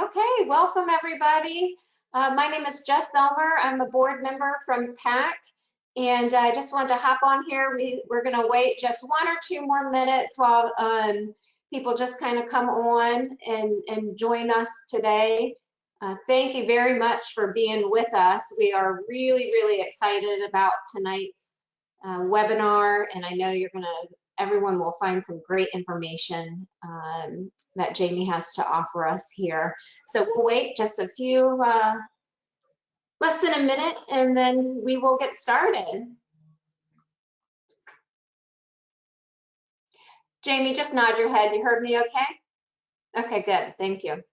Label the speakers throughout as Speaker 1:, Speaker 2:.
Speaker 1: Okay, welcome everybody. My name is Jess Elmer. I'm a board member from PAC, and I just wanted to hop on here. We're going to wait just 1 or 2 more minutes while people just kind of come on and join us today. Thank you very much for being with us. We are really excited about tonight's webinar, and I know everyone will find some great information that Jamie has to offer us here. So we'll wait just a few, less than a minute, and then we will get started. Jamie, just nod your head. You heard me okay? Okay, good. Thank you.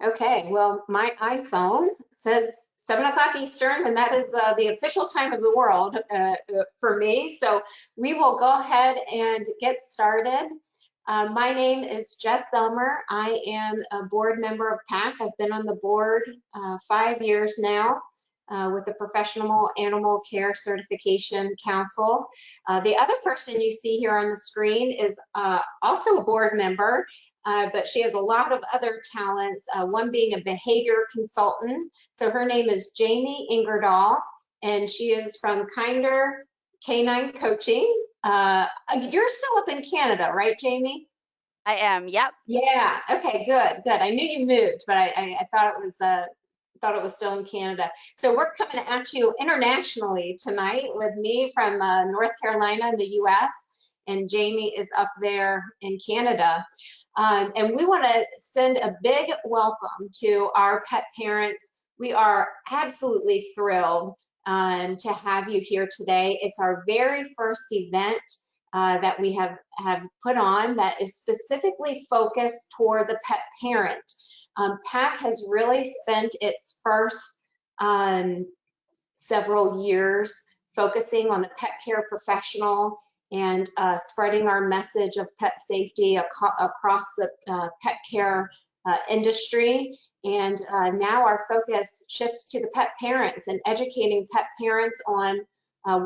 Speaker 1: Okay, well, my iPhone says 7 o'clock Eastern, and that is the official time of the world for me. So we will go ahead and get started. My name is Jess Elmer. I am a board member of PAC. I've been on the board 5 years now with the Professional Animal Care Certification Council. The other person you see here on the screen is also a board member. But she has a lot of other talents, one being a behavior consultant. So her name is Jamie Ingerdahl, and she is from Kinder Canine Coaching. You're still up in Canada, right, Jamie?
Speaker 2: I am, yep.
Speaker 1: Yeah, okay, good. I knew you moved, but I thought it was still in Canada. So we're coming at you internationally tonight with me from North Carolina in the US, and Jamie is up there in Canada. And we want to send a big welcome to our pet parents. We are absolutely thrilled to have you here today. It's our very first event that we have put on that is specifically focused toward the pet parent. PAC has really spent its first several years focusing on the pet care professional and spreading our message of pet safety across the pet care industry. And now our focus shifts to the pet parents and educating pet parents on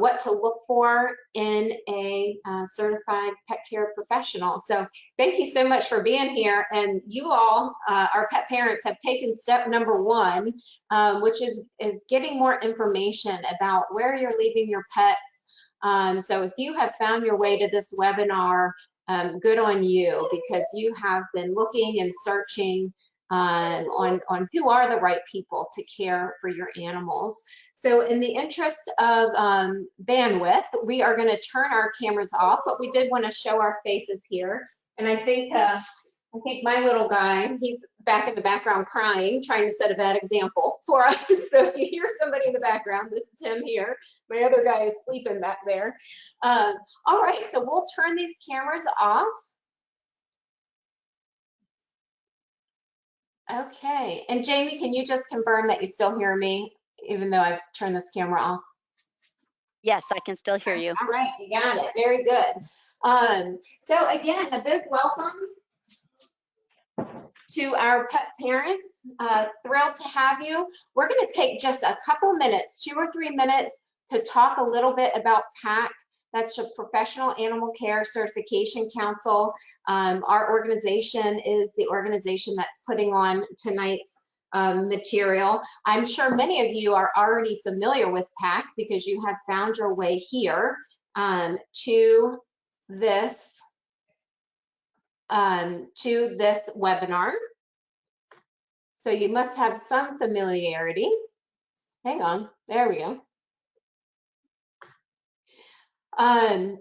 Speaker 1: what to look for in a certified pet care professional. So thank you so much for being here. And you all, our pet parents, have taken step number one, which is getting more information about where you're leaving your pets. So if you have found your way to this webinar, good on you, because you have been looking and searching on who are the right people to care for your animals. So in the interest of bandwidth, we are going to turn our cameras off, but we did want to show our faces here. And I think my little guy, he's back in the background crying, trying to set a bad example for us. So if you hear somebody in the background, this is him here. My other guy is sleeping back there. All right, so we'll turn these cameras off. Okay, and Jamie, can you just confirm that you still hear me, even though I've turned this camera off?
Speaker 2: Yes, I can still hear you.
Speaker 1: All right, you got it. Very good. So again, a big welcome to our pet parents. Thrilled to have you. We're going to take just a couple minutes, 2 or 3 minutes, to talk a little bit about PAC. That's the Professional Animal Care Certification Council. Our organization is the organization that's putting on tonight's material. I'm sure many of you are already familiar with PAC because you have found your way here to this webinar. So you must have some familiarity. Hang on, there we go. I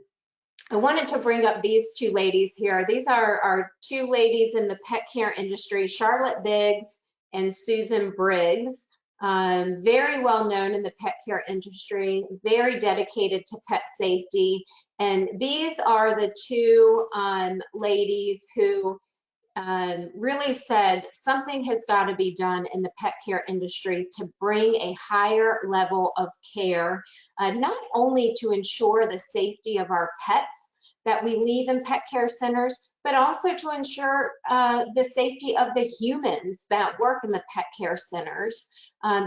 Speaker 1: wanted to bring up these two ladies here. These are our two ladies in the pet care industry, Charlotte Biggs and Susan Briggs. Very well known in the pet care industry, very dedicated to pet safety. And these are the two ladies who really said something has got to be done in the pet care industry to bring a higher level of care, not only to ensure the safety of our pets that we leave in pet care centers, but also to ensure the safety of the humans that work in the pet care centers.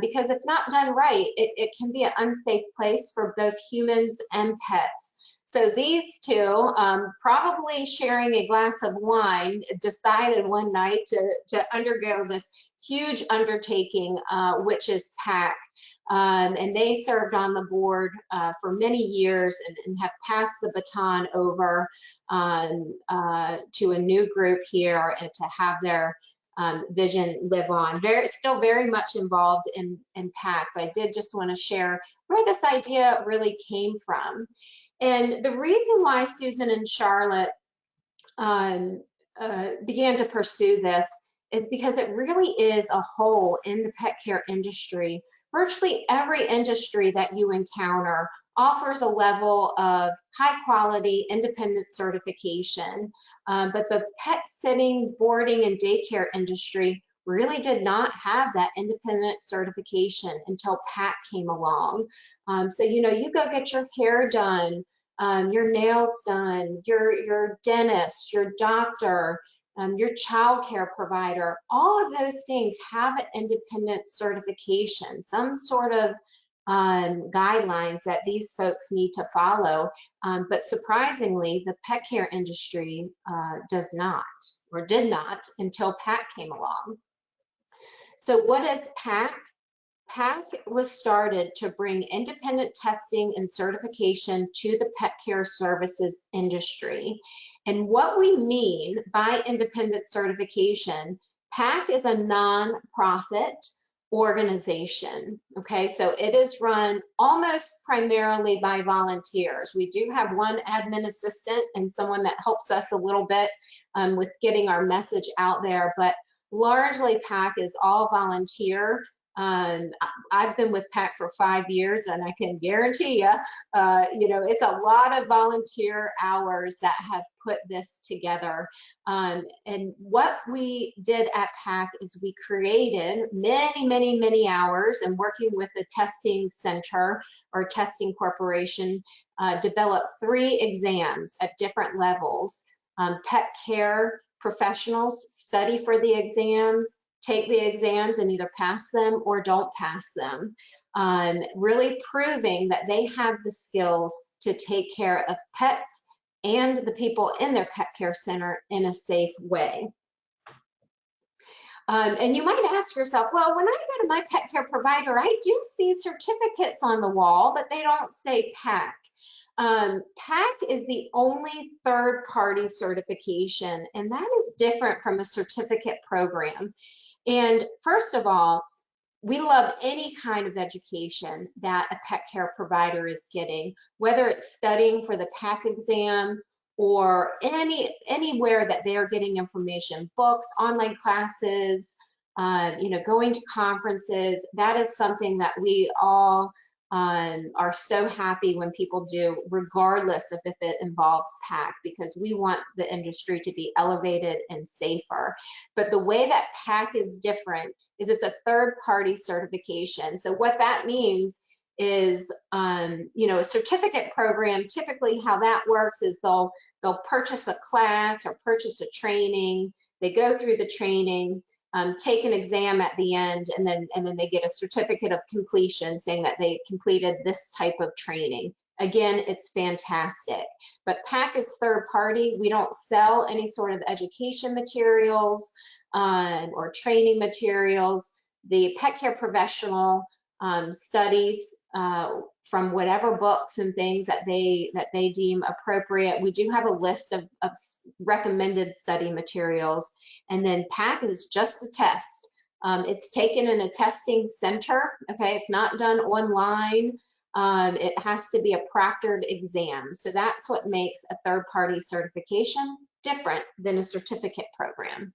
Speaker 1: because if not done right, it can be an unsafe place for both humans and pets. So these two, probably sharing a glass of wine, decided one night to undergo this huge undertaking, which is PAC. And they served on the board for many years and have passed the baton over to a new group here and to have their vision live on. Still very much involved in PAC, but I did just want to share where this idea really came from. And the reason why Susan and Charlotte began to pursue this is because it really is a hole in the pet care industry. Virtually every industry that you encounter offers a level of high quality independent certification, but the pet sitting, boarding, and daycare industry really did not have that independent certification until PAC came along. So, you know, you go get your hair done, your nails done, your dentist, your doctor, your child care provider, all of those things have an independent certification, some sort of guidelines that these folks need to follow. But surprisingly, the pet care industry does not, or did not, until PAC came along. So what is PAC? PAC was started to bring independent testing and certification to the pet care services industry. And what we mean by independent certification, PAC is a nonprofit organization, okay? So it is run almost primarily by volunteers. We do have one admin assistant and someone that helps us a little bit with getting our message out there, but largely PAC is all volunteer. I've been with PAC for 5 years, and I can guarantee you, you know, it's a lot of volunteer hours that have put this together. And what we did at PAC is we created many hours, and working with a testing center or testing corporation, developed 3 exams at different levels. Pet care professionals study for the exams, take the exams and either pass them or don't pass them, really proving that they have the skills to take care of pets and the people in their pet care center in a safe way. And you might ask yourself, well, when I go to my pet care provider, I do see certificates on the wall, but they don't say PAC. PAC is the only third-party certification, and that is different from a certificate program. And first of all, we love any kind of education that a pet care provider is getting, whether it's studying for the PAC exam or anywhere that they're getting information, books, online classes, you know, going to conferences. That is something that we all are so happy when people do, regardless of if it involves PAC, because we want the industry to be elevated and safer. But the way that PAC is different is it's a third-party certification. So what that means is, you know, a certificate program, typically how that works is they'll purchase a class or purchase a training, they go through the training, take an exam at the end, and then they get a certificate of completion saying that they completed this type of training. Again, it's fantastic. But PAC is third party. We don't sell any sort of education materials or training materials. The pet care professional studies from whatever books and things that they deem appropriate. We do have a list of recommended study materials, and then PAC is just a test. It's taken in a testing center, okay? It's not done online. It has to be a proctored exam. So that's what makes a third-party certification different than a certificate program.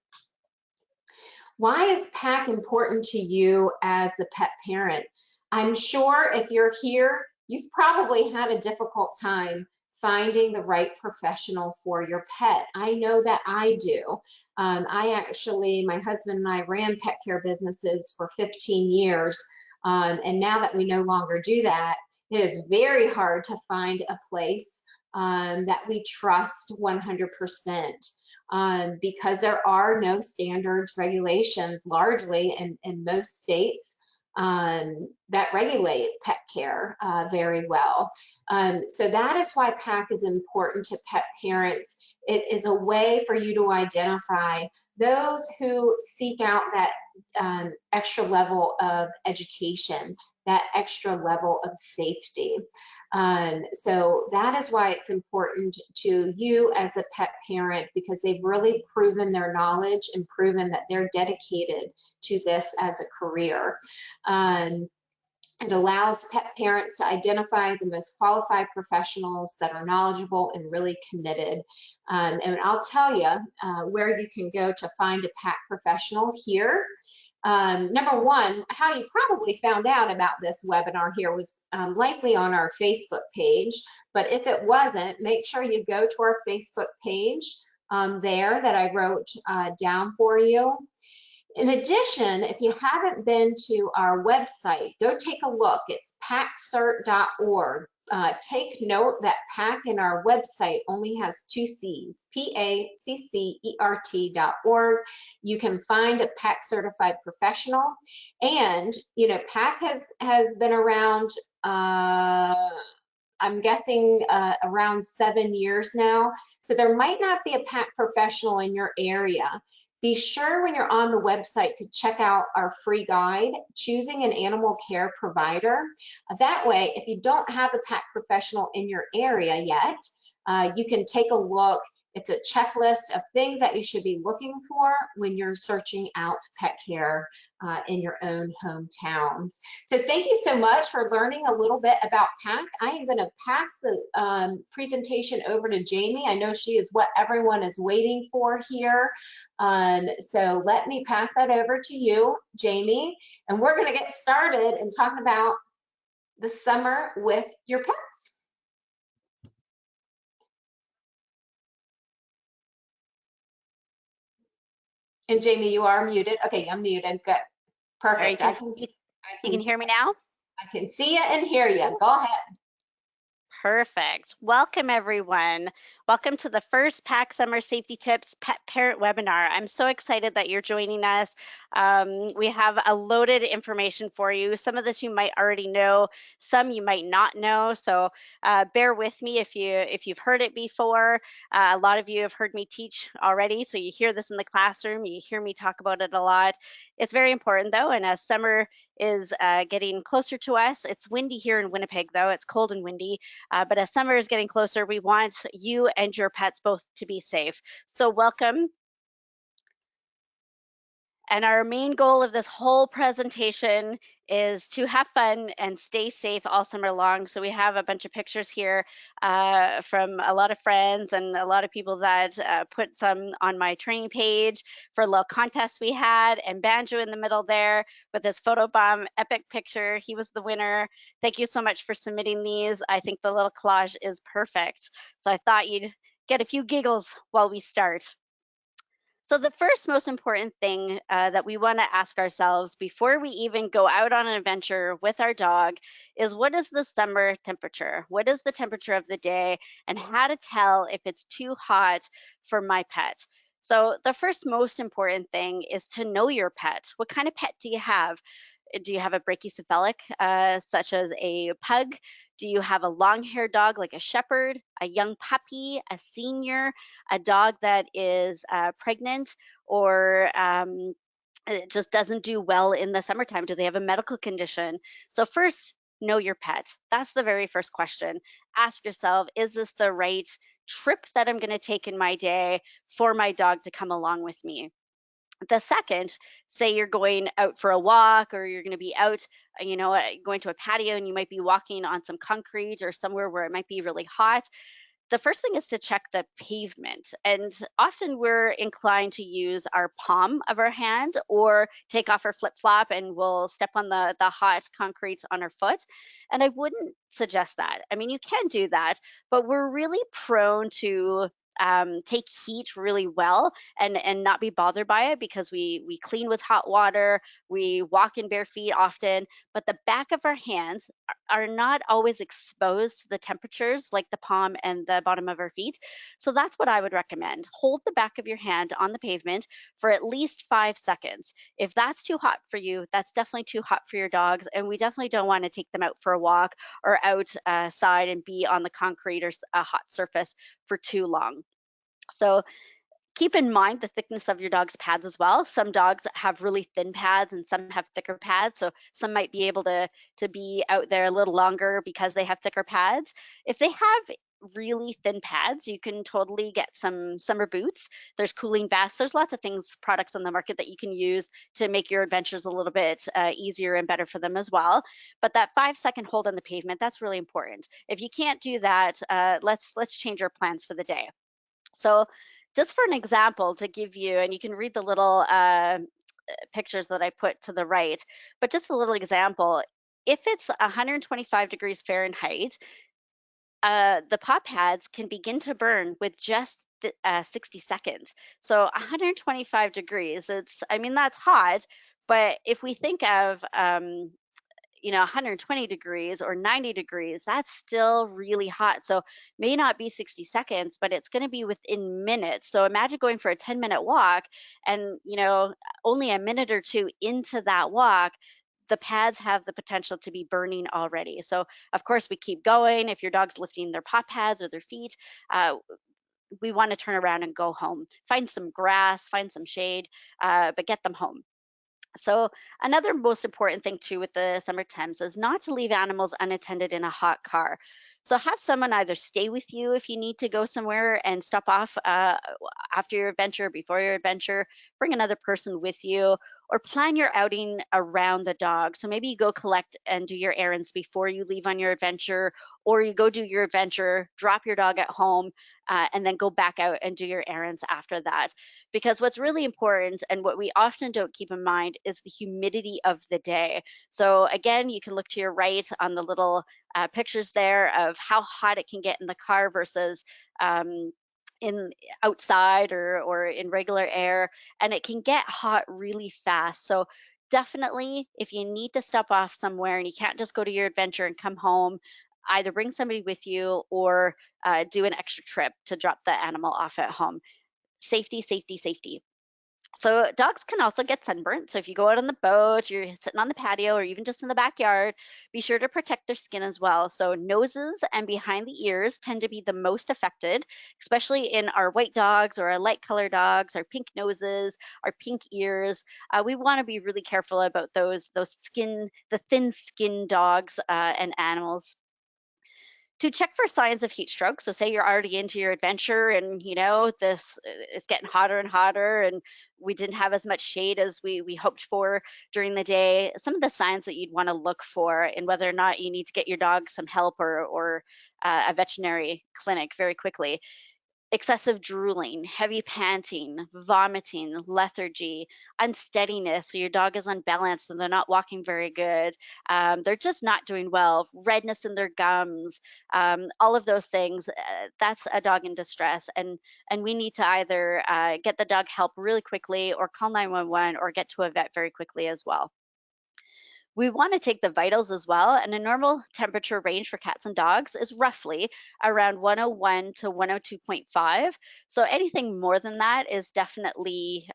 Speaker 1: Why is PAC important to you as the pet parent? I'm sure if you're here, you've probably had a difficult time finding the right professional for your pet. I know that I do. My husband and I ran pet care businesses for 15 years. And now that we no longer do that, it is very hard to find a place that we trust 100%. Because there are no standards, regulations largely in most states that regulate pet care very well. So that is why PAC is important to pet parents. It is a way for you to identify those who seek out that extra level of education, that extra level of safety. So that is why it's important to you as a pet parent, because they've really proven their knowledge and proven that they're dedicated to this as a career. It allows pet parents to identify the most qualified professionals that are knowledgeable and really committed. And I'll tell you where you can go to find a PAC professional here. Number one, how you probably found out about this webinar here was likely on our Facebook page, but if it wasn't, make sure you go to our Facebook page there that I wrote down for you. In addition, if you haven't been to our website, go take a look. It's PACCert.org. Take note that PAC in our website only has 2 C's, PACCERT.org. You can find a PAC certified professional. And, you know, PAC has been around, I'm guessing around 7 years now. So there might not be a PAC professional in your area. Be sure when you're on the website to check out our free guide, Choosing an Animal Care Provider. That way, if you don't have a PAC professional in your area yet, you can take a look. It's a checklist of things that you should be looking for when you're searching out pet care in your own hometowns. So thank you so much for learning a little bit about PAC. I am going to pass the presentation over to Jamie. I know she is what everyone is waiting for here. So let me pass that over to you, Jamie, and we're going to get started and talk about the summer with your pets. And Jamie, you are muted. Okay, I'm muted. Good. Perfect.
Speaker 2: Right, you can hear me now?
Speaker 1: I can see you and hear you. Go ahead.
Speaker 2: Perfect. Welcome, everyone. Welcome to the first PAC Summer Safety Tips Pet Parent Webinar. I'm so excited that you're joining us. We have a loaded information for you. Some of this you might already know, some you might not know. So bear with me if you've heard it before. A lot of you have heard me teach already, so you hear this in the classroom. You hear me talk about it a lot. It's very important though, and as summer is getting closer to us, it's windy here in Winnipeg though. It's cold and windy. But as summer is getting closer, we want you and your pets both to be safe. So welcome. And our main goal of this whole presentation is to have fun and stay safe all summer long. So we have a bunch of pictures here from a lot of friends and a lot of people that put some on my training page for a little contest we had, and Banjo in the middle there with his photobomb epic picture. He was the winner. Thank you so much for submitting these. I think the little collage is perfect. So I thought you'd get a few giggles while we start. So the first most important thing that we want to ask ourselves before we even go out on an adventure with our dog is, what is the summer temperature? What is the temperature of the day, and how to tell if it's too hot for my pet? So the first most important thing is to know your pet. What kind of pet do you have? Do you have a brachycephalic, such as a pug? Do you have a long-haired dog like a shepherd, a young puppy, a senior, a dog that is pregnant, or it just doesn't do well in the summertime? Do they have a medical condition? So first, know your pet. That's the very first question. Ask yourself, is this the right trip that I'm going to take in my day for my dog to come along with me? The second, say you're going out for a walk, or you're going to be out, going to a patio, and you might be walking on some concrete or somewhere where it might be really hot. The first thing is to check the pavement. And often we're inclined to use our palm of our hand or take off our flip-flop and we'll step on the hot concrete on our foot. And I wouldn't suggest that. I mean, you can do that, but we're really prone to take heat really well and not be bothered by it, because we clean with hot water, we walk in bare feet often, but the back of our hands are not always exposed to the temperatures like the palm and the bottom of our feet. So that's what I would recommend. Hold the back of your hand on the pavement for at least 5 seconds. If that's too hot for you, that's definitely too hot for your dogs, and we definitely don't want to take them out for a walk or outside and be on the concrete or a hot surface for too long. So keep in mind the thickness of your dog's pads as well. Some dogs have really thin pads and some have thicker pads. So some might be able to be out there a little longer because they have thicker pads. If they have really thin pads, you can totally get some summer boots. There's cooling vests. There's lots of things, products on the market that you can use to make your adventures a little bit easier and better for them as well. But that 5 second hold on the pavement, that's really important. If you can't do that, let's change our plans for the day. So just for an example to give you, and you can read the little pictures that I put to the right, but just a little example, if it's 125 degrees Fahrenheit, the pop pads can begin to burn with just 60 seconds. So 125 degrees, I mean, that's hot, but if we think of 120 degrees or 90 degrees, that's still really hot. So may not be 60 seconds, but it's going to be within minutes. So imagine going for a 10-minute walk and, only a minute or two into that walk, the pads have the potential to be burning already. So of course we keep going. If your dog's lifting their paw pads or their feet, we want to turn around and go home. Find some grass, find some shade, but get them home. So another most important thing too with the summer temps is not to leave animals unattended in a hot car. So have someone either stay with you if you need to go somewhere and stop off after your adventure, before your adventure, bring another person with you, or plan your outing around the dog. So maybe you go collect and do your errands before you leave on your adventure, or you go do your adventure, drop your dog at home, and then go back out and do your errands after that. Because what's really important and what we often don't keep in mind is the humidity of the day. So again, you can look to your right on the little pictures there of how hot it can get in the car versus in outside or in regular air, and it can get hot really fast. So definitely, if you need to stop off somewhere and you can't just go to your adventure and come home, either bring somebody with you or do an extra trip to drop the animal off at home. Safety, safety, safety. So dogs can also get sunburnt. So if you go out on the boat, you're sitting on the patio, or even just in the backyard, be sure to protect their skin as well. So noses and behind the ears tend to be the most affected, especially in our white dogs or our light color dogs, our pink noses, our pink ears. We want to be really careful about the thin skin dogs and animals. To check for signs of heat stroke. So say you're already into your adventure and this is getting hotter and hotter and we didn't have as much shade as we hoped for during the day. Some of the signs that you'd want to look for and whether or not you need to get your dog some help or a veterinary clinic very quickly. Excessive drooling, heavy panting, vomiting, lethargy, unsteadiness. So your dog is unbalanced and they're not walking very good. They're just not doing well. Redness in their gums, all of those things. That's a dog in distress, and we need to either get the dog help really quickly, or call 911, or get to a vet very quickly as well. We want to take the vitals as well, and a normal temperature range for cats and dogs is roughly around 101 to 102.5. So anything more than that is definitely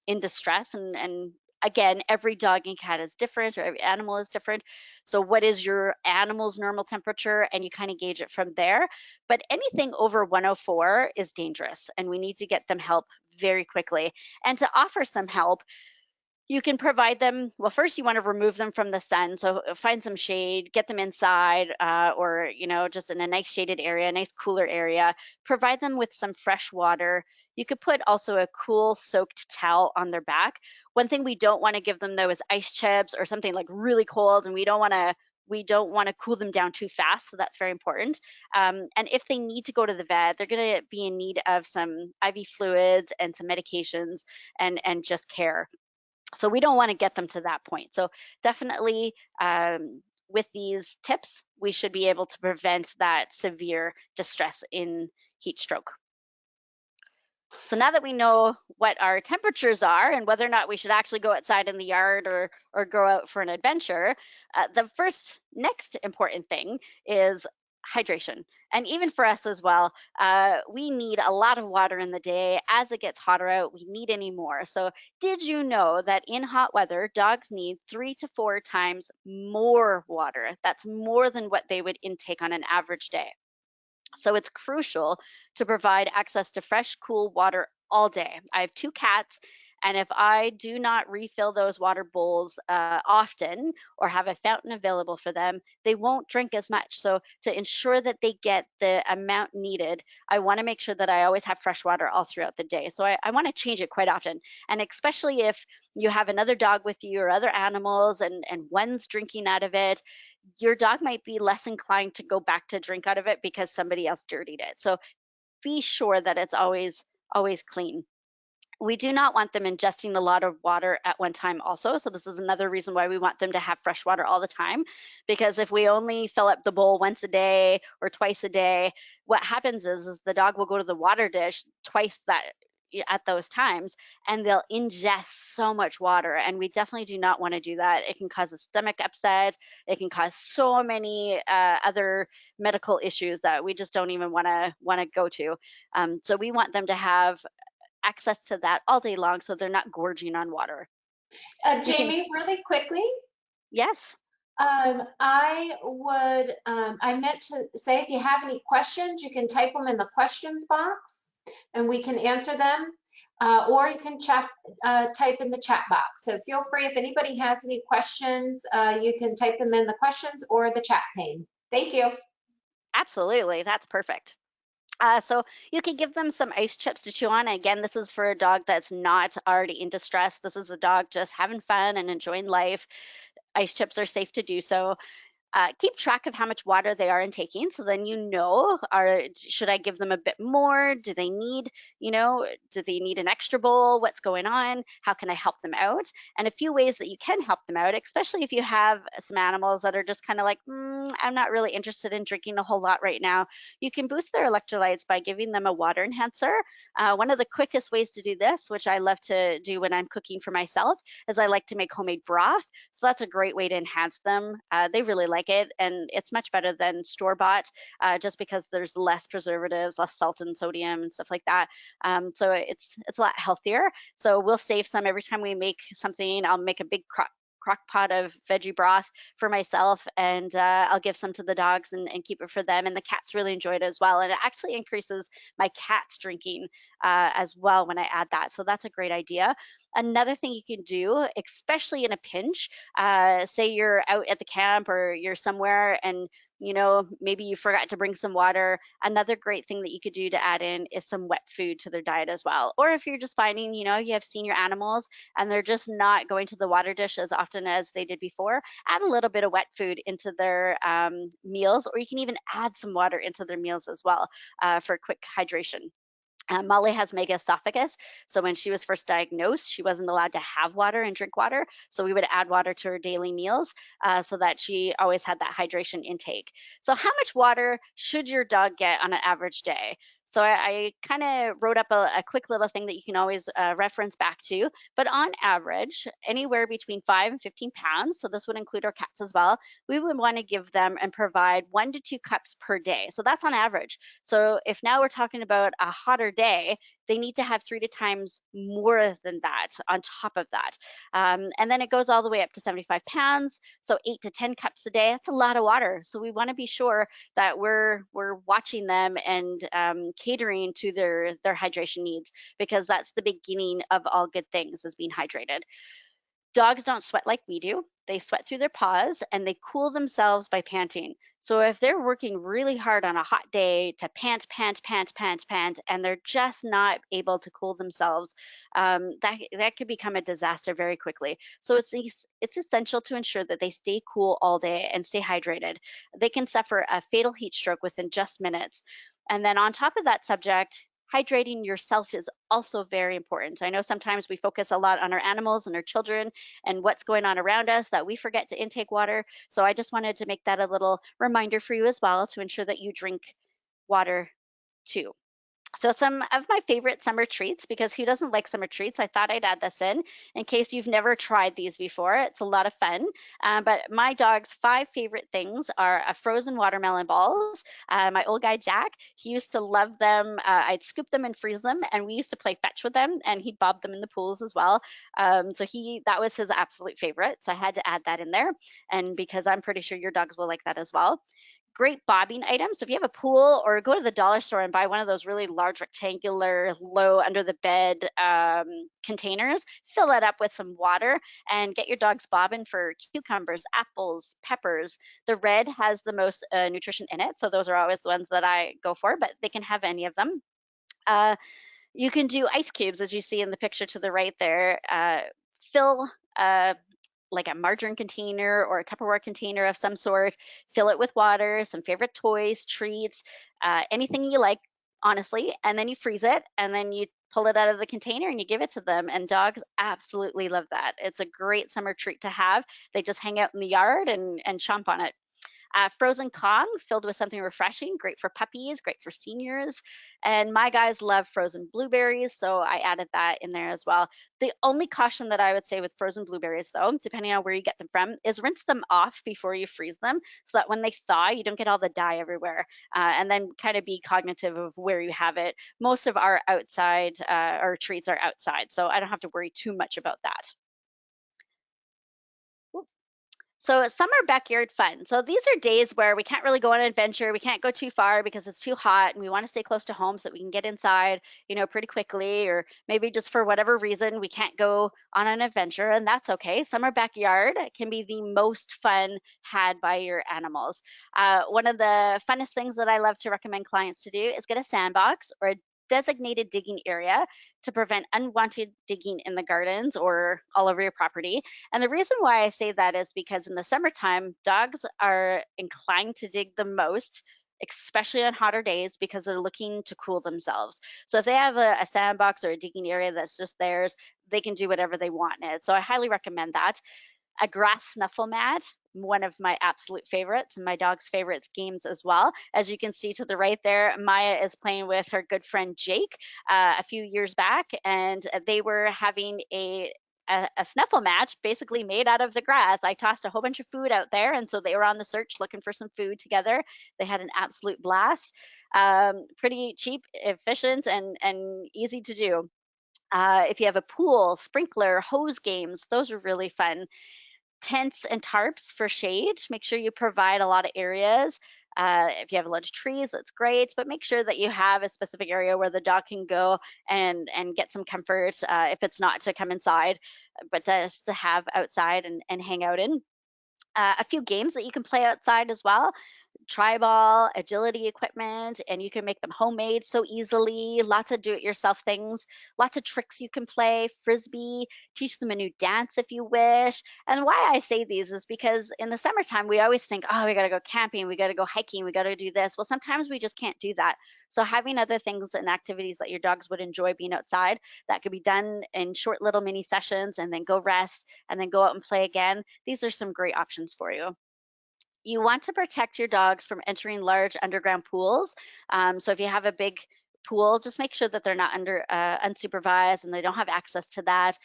Speaker 2: in distress. And again, every dog and cat is different, or every animal is different. So what is your animal's normal temperature? And you kind of gauge it from there. But anything over 104 is dangerous, and we need to get them help very quickly. And to offer some help, you can provide them, well, first you want to remove them from the sun. So find some shade, get them inside, or, just in a nice shaded area, a nice cooler area. Provide them with some fresh water. You could put also a cool soaked towel on their back. One thing we don't want to give them though is ice chips or something like really cold, and we don't want to cool them down too fast. So that's very important. And if they need to go to the vet, they're going to be in need of some IV fluids and some medications and just care. So we don't want to get them to that point. So definitely with these tips, we should be able to prevent that severe distress in heat stroke. So now that we know what our temperatures are and whether or not we should actually go outside in the yard or go out for an adventure, the first next important thing is hydration. And even for us as well, we need a lot of water in the day. As it gets hotter out, we need any more. So did you know that in hot weather, dogs need 3 to 4 times more water? That's more than what they would intake on an average day. So it's crucial to provide access to fresh, cool water all day. I have 2 cats, and if I do not refill those water bowls often or have a fountain available for them, they won't drink as much. So to ensure that they get the amount needed, I want to make sure that I always have fresh water all throughout the day. So I want to change it quite often. And especially if you have another dog with you or other animals and one's drinking out of it, your dog might be less inclined to go back to drink out of it because somebody else dirtied it. So be sure that it's always clean. We do not want them ingesting a lot of water at one time also. So this is another reason why we want them to have fresh water all the time, because if we only fill up the bowl once a day or twice a day, what happens is the dog will go to the water dish twice that at those times, and they'll ingest so much water, and we definitely do not want to do that. It can cause a stomach upset. It can cause so many other medical issues that we just don't even want to go to. So we want them to have access to that all day long so they're not gorging on water. You can,
Speaker 1: Jamie, really quickly,
Speaker 2: yes,
Speaker 1: I meant to say if you have any questions, you can type them in the questions box and we can answer them. Or you can type in the chat box. So feel free, if anybody has any questions, you can type them in the questions or the chat pane. Thank you.
Speaker 2: absolutely. That's perfect. So you can give them some ice chips to chew on. Again, this is for a dog that's not already in distress. This is a dog just having fun and enjoying life. Ice chips are safe to do so. Keep track of how much water they are intaking, so then you know, should I give them a bit more? Do they need, do they need an extra bowl? What's going on? How can I help them out? And a few ways that you can help them out, especially if you have some animals that are just kind of like, I'm not really interested in drinking a whole lot right now. You can boost their electrolytes by giving them a water enhancer. One of the quickest ways to do this, which I love to do when I'm cooking for myself, is I like to make homemade broth. So that's a great way to enhance them. They really like it, and it's much better than store-bought, just because there's less preservatives, less salt and sodium and stuff like that. So it's a lot healthier. So we'll save some every time we make something. I'll make a big crock pot of veggie broth for myself, and I'll give some to the dogs and keep it for them. And the cats really enjoy it as well. And it actually increases my cat's drinking as well when I add that. So that's a great idea. Another thing you can do, especially in a pinch, say you're out at the camp or you're somewhere and maybe you forgot to bring some water. Another great thing that you could do to add in is some wet food to their diet as well. Or if you're just finding, you have senior animals and they're just not going to the water dish as often as they did before, add a little bit of wet food into their meals, or you can even add some water into their meals as well for quick hydration. Molly has megaesophagus. So when she was first diagnosed, she wasn't allowed to have water and drink water. So we would add water to her daily meals so that she always had that hydration intake. So how much water should your dog get on an average day? So I kind of wrote up a quick little thing that you can always reference back to. But on average, anywhere between 5 and 15 pounds, so this would include our cats as well, we would want to give them and provide 1 to 2 cups per day. So that's on average. So if now we're talking about a hotter day, they need to have 3 times more than that on top of that. And then it goes all the way up to 75 pounds. So 8 to 10 cups a day, that's a lot of water. So we want to be sure that we're watching them and catering to their hydration needs, because that's the beginning of all good things, is being hydrated. Dogs don't sweat like we do. They sweat through their paws and they cool themselves by panting. So if they're working really hard on a hot day to pant, pant, pant, pant, pant, and they're just not able to cool themselves, that could become a disaster very quickly. So it's essential to ensure that they stay cool all day and stay hydrated. They can suffer a fatal heat stroke within just minutes. And then on top of that subject, hydrating yourself is also very important. I know sometimes we focus a lot on our animals and our children and what's going on around us that we forget to intake water. So I just wanted to make that a little reminder for you as well, to ensure that you drink water too. So some of my favorite summer treats, because who doesn't like summer treats? I thought I'd add this in case you've never tried these before. It's a lot of fun. But my dog's 5 favorite things are frozen watermelon balls. My old guy Jack, he used to love them. I'd scoop them and freeze them, and we used to play fetch with them, and he'd bob them in the pools as well. So that was his absolute favorite. So I had to add that in there, and because I'm pretty sure your dogs will like that as well. Great bobbing items. So if you have a pool, or go to the dollar store and buy one of those really large rectangular low under the bed containers, fill that up with some water and get your dogs bobbing for cucumbers, apples, peppers. The red has the most nutrition in it, so those are always the ones that I go for, but they can have any of them. Uh, you can do ice cubes, as you see in the picture to the right there. Fill like a margarine container or a Tupperware container of some sort, fill it with water, some favorite toys, treats, anything you like, honestly, and then you freeze it, and then you pull it out of the container and you give it to them. And dogs absolutely love that. It's a great summer treat to have. They just hang out in the yard and chomp on it. Frozen Kong, filled with something refreshing, great for puppies, great for seniors. And my guys love frozen blueberries, so I added that in there as well. The only caution that I would say with frozen blueberries, though, depending on where you get them from, is rinse them off before you freeze them so that when they thaw, you don't get all the dye everywhere. And then kind of be cognitive of where you have it. Most of our our treats are outside, so I don't have to worry too much about that. So summer backyard fun. So these are days where we can't really go on an adventure. We can't go too far because it's too hot, and we want to stay close to home so that we can get inside, pretty quickly, or maybe just for whatever reason we can't go on an adventure, and that's okay. Summer backyard can be the most fun had by your animals. One of the funnest things that I love to recommend clients to do is get a sandbox or a designated digging area to prevent unwanted digging in the gardens or all over your property. And the reason why I say that is because in the summertime, dogs are inclined to dig the most, especially on hotter days, because they're looking to cool themselves. So if they have a sandbox or a digging area that's just theirs, they can do whatever they want in it. So I highly recommend that. A grass snuffle mat, one of my absolute favorites, and my dog's favorites games as well. As you can see to the right there, Maya is playing with her good friend Jake a few years back, and they were having a snuffle match basically made out of the grass. I tossed a whole bunch of food out there, and so they were on the search looking for some food together. They had an absolute blast. Pretty cheap, efficient, and easy to do. If you have a pool, sprinkler, hose games, those are really fun. Tents and tarps for shade. Make sure you provide a lot of areas. If you have a lot of trees, that's great, but make sure that you have a specific area where the dog can go and get some comfort, if it's not to come inside, but just to have outside and hang out in. A few games that you can play outside as well. Tribal, agility equipment, and you can make them homemade so easily. Lots of do-it-yourself things, lots of tricks you can play, frisbee, teach them a new dance if you wish. And why I say these is because in the summertime, we always think, oh, we got to go camping, we got to go hiking, we got to do this. Well, sometimes we just can't do that. So having other things and activities that your dogs would enjoy being outside, that could be done in short little mini sessions, and then go rest and then go out and play again. These are some great options for you. You want to protect your dogs from entering large underground pools. So if you have a big pool, just make sure that they're not unsupervised and they don't have access to that,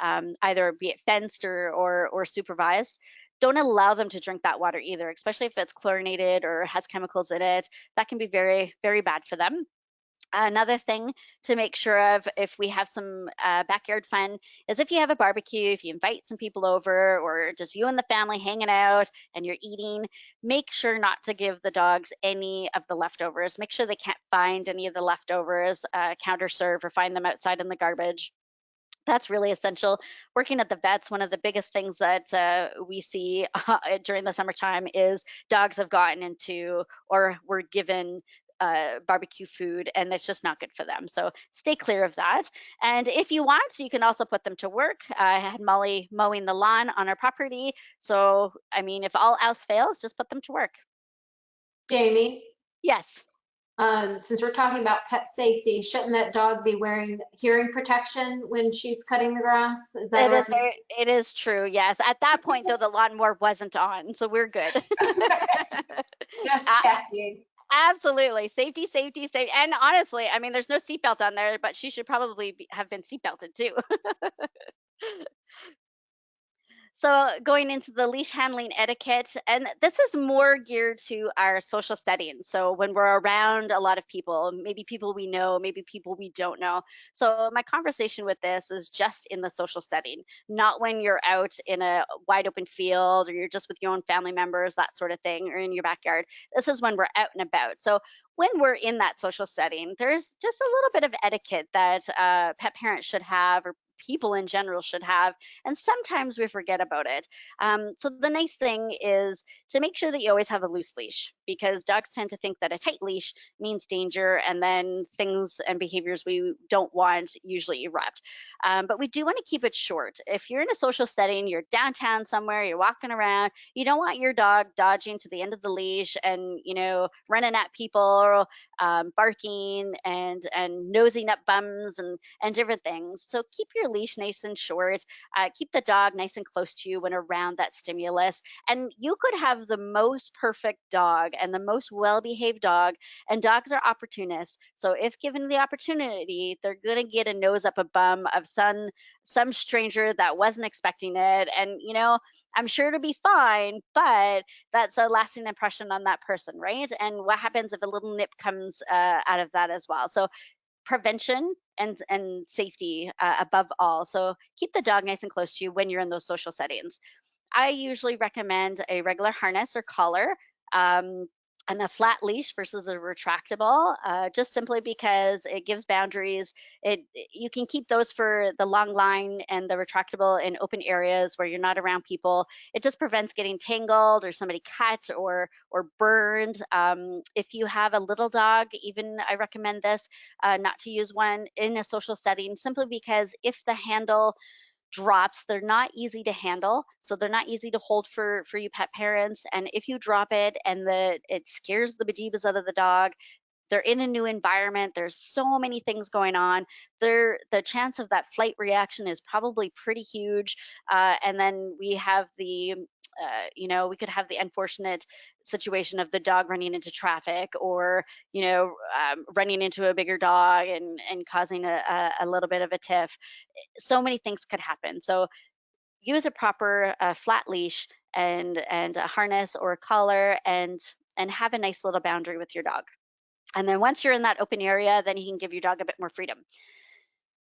Speaker 2: either be it fenced or supervised. Don't allow them to drink that water either, especially if it's chlorinated or has chemicals in it. That can be very, very bad for them. Another thing to make sure of if we have some backyard fun is if you have a barbecue, if you invite some people over, or just you and the family hanging out and you're eating, make sure not to give the dogs any of the leftovers. Make sure they can't find any of the leftovers, counter serve, or find them outside in the garbage. That's really essential. Working at the vets, one of the biggest things that we see during the summertime is dogs have gotten into or were given barbecue food, and it's just not good for them. So stay clear of that. And if you want, you can also put them to work. I had Molly mowing the lawn on our property. So, I mean, if all else fails, just put them to work.
Speaker 1: Jamie,
Speaker 2: Yes.
Speaker 1: since we're talking about pet safety, shouldn't that dog be wearing hearing protection when she's cutting the grass? Is that
Speaker 2: It is true. Yes. At that point, though, the lawnmower wasn't on, so we're good.
Speaker 1: just
Speaker 2: Uh,
Speaker 1: checking?
Speaker 2: Absolutely. Safety, safety, safety. And honestly, I mean, there's no seatbelt on there, but she should probably have been seatbelted too. So, going into the leash handling etiquette, and this is more geared to our social settings. So, when we're around a lot of people, maybe people we know, maybe people we don't know. So, my conversation with this is just in the social setting, not when you're out in a wide open field or you're just with your own family members, that sort of thing, or in your backyard. This is when we're out and about. So, when we're in that social setting, there's just a little bit of etiquette that pet parents should have, or people in general should have, and sometimes we forget about it. So the nice thing is to make sure that you always have a loose leash, because dogs tend to think that a tight leash means danger, and then things and behaviors we don't want usually erupt. But we do want to keep it short. If you're in a social setting, you're downtown somewhere, you're walking around, you don't want your dog dodging to the end of the leash and running at people, barking and nosing up bums and different things. So keep your leash nice and short. Keep the dog nice and close to you when around that stimulus. And you could have the most perfect dog and the most well behaved dog, and dogs are opportunists. So if given the opportunity, they're going to get a nose up a bum of some stranger that wasn't expecting it. And, I'm sure it'll be fine, but that's a lasting impression on that person, right? And what happens if a little nip comes out of that as well? So prevention and safety above all. So keep the dog nice and close to you when you're in those social settings. I usually recommend a regular harness or collar. Um, and a flat leash versus a retractable, just simply because it gives boundaries. You can keep those for the long line and the retractable in open areas where you're not around people. It just prevents getting tangled or somebody cut or burned. If you have a little dog, even I recommend this, not to use one in a social setting, simply because if the handle drops, they're not easy to handle, so they're not easy to hold for you pet parents. And if you drop it and it scares the bejeebus out of the dog, they're in a new environment, there's so many things going on, the chance of that flight reaction is probably pretty huge. And then we have we could have the unfortunate situation of the dog running into traffic, or running into a bigger dog and causing a little bit of a tiff. So many things could happen. So use a proper flat leash and a harness or a collar, and have a nice little boundary with your dog. And then once you're in that open area, then you can give your dog a bit more freedom.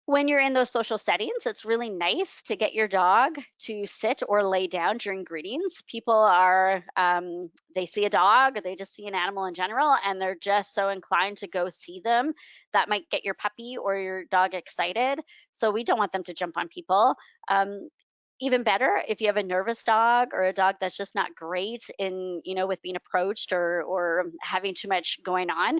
Speaker 2: When you're in those social settings, it's really nice to get your dog to sit or lay down during greetings. People they see a dog, or they just see an animal in general, and they're just so inclined to go see them. That might get your puppy or your dog excited. So we don't want them to jump on people. Even better if you have a nervous dog, or a dog that's just not great in with being approached, or having too much going on.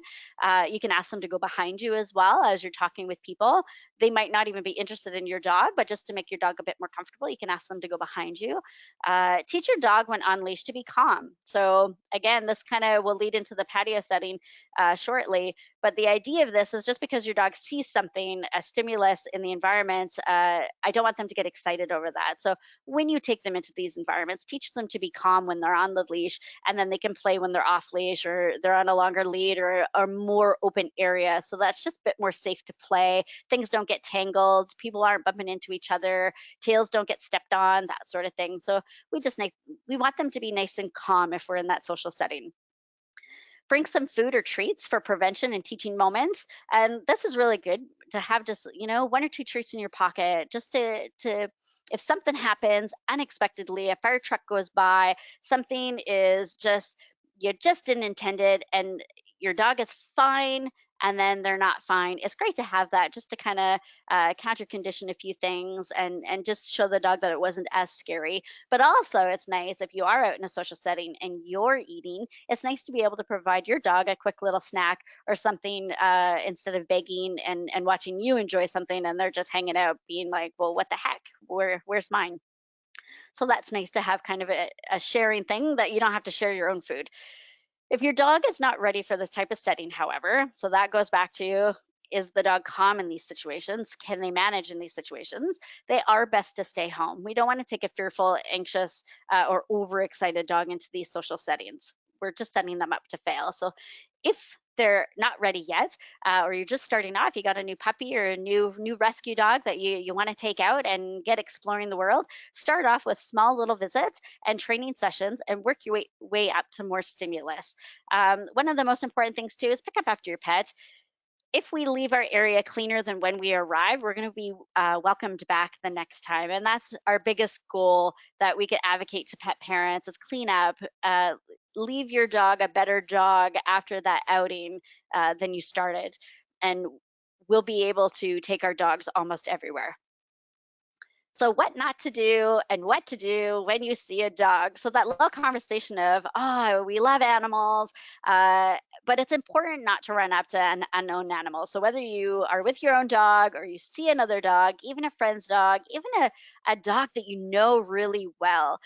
Speaker 2: You can ask them to go behind you as well as you're talking with people. They might not even be interested in your dog, but just to make your dog a bit more comfortable, you can ask them to go behind you. Teach your dog when on leash to be calm. So again, this kind of will lead into the patio setting shortly. But the idea of this is, just because your dog sees something, a stimulus in the environment, I don't want them to get excited over that. So when you take them into these environments, teach them to be calm when they're on the leash, and then they can play when they're off leash, or they're on a longer lead, or more open area. So that's just a bit more safe to play. Things don't get tangled, people aren't bumping into each other, tails don't get stepped on, that sort of thing. So we want them to be nice and calm if we're in that social setting. Bring some food or treats for prevention and teaching moments. And this is really good to have, just one or two treats in your pocket, just to if something happens unexpectedly, a fire truck goes by, something is just, you just didn't intend it, and your dog is fine and then they're not fine. It's great to have that, just to kind of counter condition a few things, and just show the dog that it wasn't as scary. But also, it's nice if you are out in a social setting and you're eating, it's nice to be able to provide your dog a quick little snack or something, instead of begging and watching you enjoy something and they're just hanging out being like, well, what the heck? Where's mine? So that's nice to have kind of a sharing thing, that you don't have to share your own food. If your dog is not ready for this type of setting, however, so that goes back to, is the dog calm in these situations? Can they manage in these situations? They are best to stay home. We don't want to take a fearful, anxious, or overexcited dog into these social settings. We're just setting them up to fail. So If they're not ready yet, or you're just starting off, you got a new puppy or a new rescue dog that you want to take out and get exploring the world, start off with small little visits and training sessions and work your way up to more stimulus. One of the most important things too is pick up after your pet. If we leave our area cleaner than when we arrive, we're going to be welcomed back the next time. And that's our biggest goal that we could advocate to pet parents is clean up, leave your dog a better dog after that outing than you started. And we'll be able to take our dogs almost everywhere. So, what not to do and what to do when you see a dog. So, that little conversation of, oh, we love animals, but it's important not to run up to an unknown animal. So, whether you are with your own dog or you see another dog, even a friend's dog, even a dog that you know really well,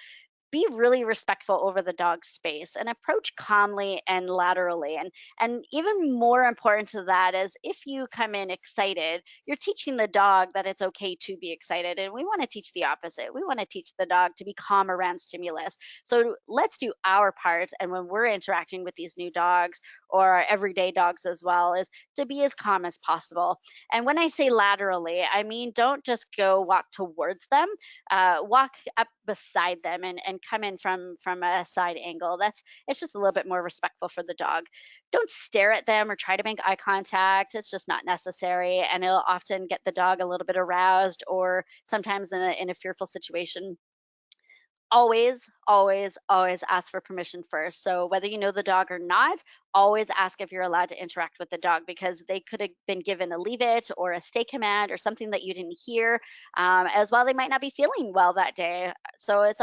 Speaker 2: be really respectful over the dog's space and approach calmly and laterally. And even more important to that is if you come in excited, you're teaching the dog that it's okay to be excited. And we want to teach the opposite. We want to teach the dog to be calm around stimulus. So let's do our part. And when we're interacting with these new dogs or our everyday dogs as well, is to be as calm as possible. And when I say laterally, I mean don't just go walk towards them, walk up beside them and come in from a side angle. It's just a little bit more respectful for the dog. Don't stare at them or try to make eye contact. It's just not necessary, and it'll often get the dog a little bit aroused or sometimes in a fearful situation. Always, always, always ask for permission first. So whether you know the dog or not, always ask if you're allowed to interact with the dog because they could have been given a leave it or a stay command or something that you didn't hear. As well, they might not be feeling well that day. So it's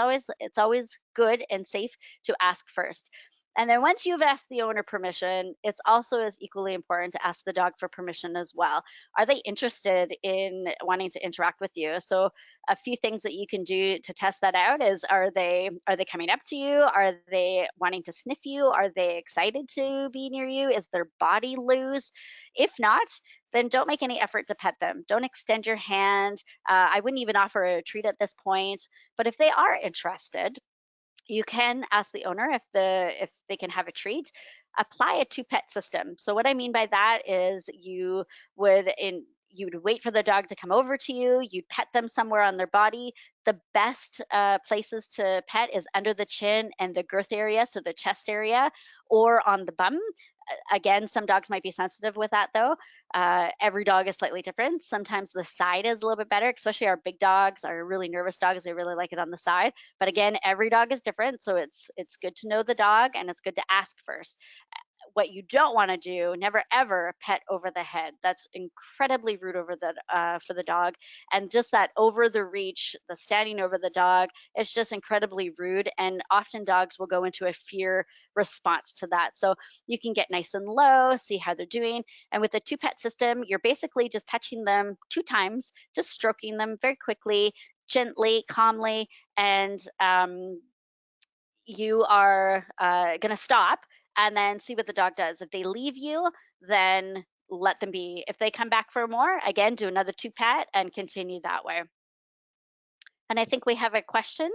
Speaker 2: always good and safe to ask first. And then once you've asked the owner permission, it's also as equally important to ask the dog for permission as well. Are they interested in wanting to interact with you? So a few things that you can do to test that out is are they coming up to you? Are they wanting to sniff you? Are they excited to be near you? Is their body loose? If not, then don't make any effort to pet them. Don't extend your hand. I wouldn't even offer a treat at this point. But if they are interested, you can ask the owner if they can have a treat. Apply a two pet system. So what I mean by that is you would wait for the dog to come over to you, you'd pet them somewhere on their body. The best places to pet is under the chin and the girth area, so the chest area, or on the bum. Again, some dogs might be sensitive with that though. Every dog is slightly different. Sometimes the side is a little bit better, especially our big dogs, our really nervous dogs, they really like it on the side. But again, every dog is different, so it's good to know the dog and it's good to ask first. What you don't want to do, never ever pet over the head. That's incredibly rude for the dog. And just that over the reach, the standing over the dog, it's just incredibly rude. And often dogs will go into a fear response to that. So you can get nice and low, see how they're doing. And with the two pet system, you're basically just touching them 2 times, just stroking them very quickly, gently, calmly, and you are going to stop and then see what the dog does. If they leave you, then let them be. If they come back for more, again, do another 2 pat and continue that way. And I think we have a question.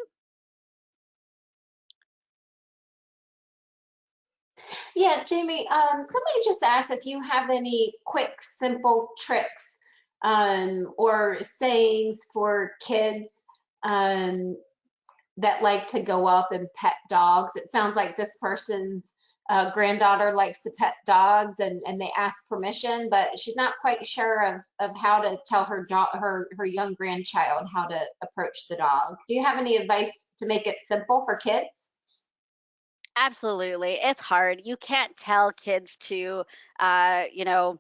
Speaker 1: Yeah, Jamie, somebody just asked if you have any quick, simple tricks or sayings for kids um, that like to go up and pet dogs. It sounds like this person's granddaughter likes to pet dogs and they ask permission, but she's not quite sure of how to tell her young grandchild how to approach the dog. Do you have any advice to make it simple for kids?
Speaker 2: Absolutely. It's hard. You can't tell kids to, uh, you know,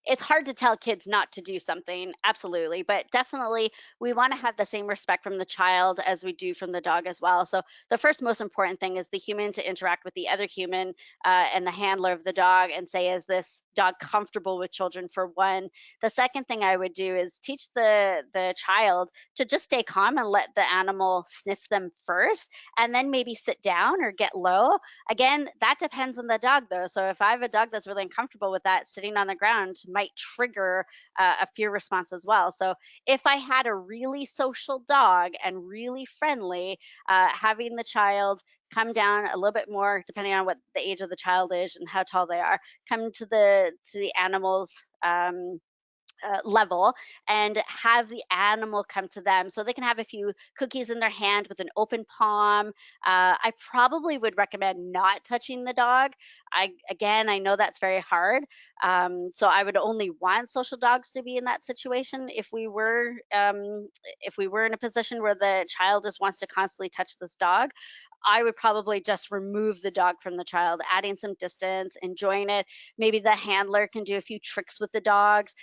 Speaker 2: it's hard to tell kids not to do something, absolutely, but definitely we want to have the same respect from the child as we do from the dog as well. So the first most important thing is the human to interact with the other human and the handler of the dog and say, is this dog comfortable with children, for one? The second thing I would do is teach the child to just stay calm and let the animal sniff them first, and then maybe sit down or get low. Again, that depends on the dog though. So if I have a dog that's really uncomfortable with that sitting on the ground, might trigger a fear response as well. So if I had a really social dog and really friendly, having the child come down a little bit more, depending on what the age of the child is and how tall they are, come to the animals. Level and have the animal come to them so they can have a few cookies in their hand with an open palm. I probably would recommend not touching the dog. I know that's very hard. So I would only want social dogs to be in that situation. If we were in a position where the child just wants to constantly touch this dog, I would probably just remove the dog from the child, adding some distance, enjoying it. Maybe the handler can do a few tricks with the dogs,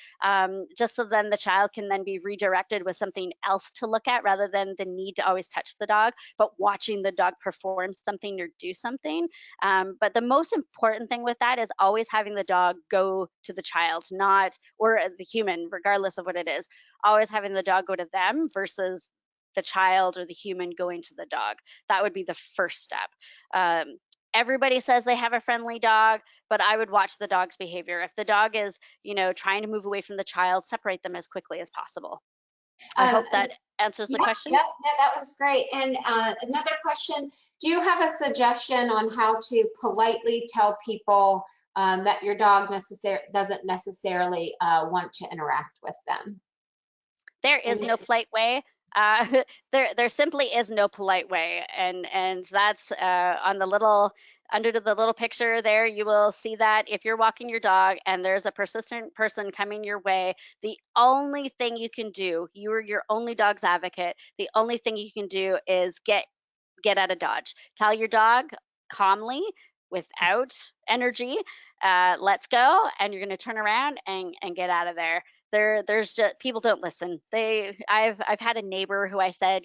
Speaker 2: just so then the child can then be redirected with something else to look at rather than the need to always touch the dog, but watching the dog perform something or do something. But the most important thing with that is always having the dog go to the child, not, or the human, regardless of what it is, always having the dog go to them versus the child or the human going to the dog. That would be the first step. Everybody says they have a friendly dog, but I would watch the dog's behavior. If the dog is, trying to move away from the child, separate them as quickly as possible. I
Speaker 1: Um,
Speaker 2: hope that answers the
Speaker 1: yeah,
Speaker 2: question.
Speaker 1: yeah, yeah, that was great. And another question, do you have a suggestion on how to politely tell people that your dog doesn't necessarily want to interact with them?
Speaker 2: There
Speaker 1: And
Speaker 2: is no polite way. There simply is no polite way, and that's on the little under the little picture there. You will see that if you're walking your dog and there's a persistent person coming your way, the only thing you can do, you are your only dog's advocate. The only thing you can do is get out of dodge. Tell your dog calmly, without energy, let's go, and you're going to turn around and get out of there. There's just people don't listen. I've had a neighbor who I said,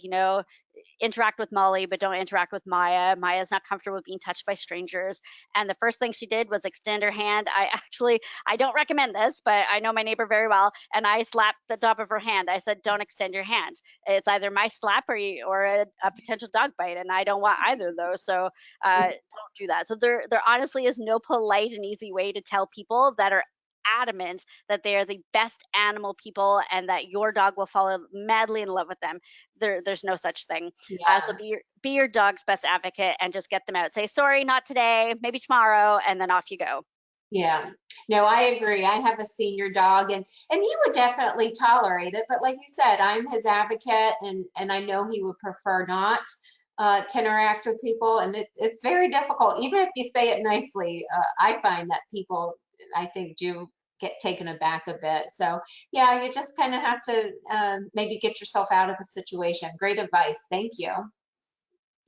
Speaker 2: interact with Molly, but don't interact with Maya. Maya's not comfortable with being touched by strangers. And the first thing she did was extend her hand. I don't recommend this, but I know my neighbor very well. And I slapped the top of her hand. I said, don't extend your hand. It's either my slap or a potential dog bite. And I don't want either of those. So don't do that. So there honestly is no polite and easy way to tell people that are adamant that they are the best animal people and that your dog will fall madly in love with them. There's no such thing. So
Speaker 1: yeah,
Speaker 2: be your dog's best advocate and just get them out. Say sorry, not today, maybe tomorrow, and then off you go.
Speaker 1: yeah. No, I agree. I have a senior dog and he would definitely tolerate it, but like you said, I'm his advocate and I know he would prefer not to interact with people and it's very difficult. Even if you say it nicely, I find that people, I think, do get taken aback a bit. So yeah, you just kind of have to maybe get yourself out of the situation. Great advice. Thank you.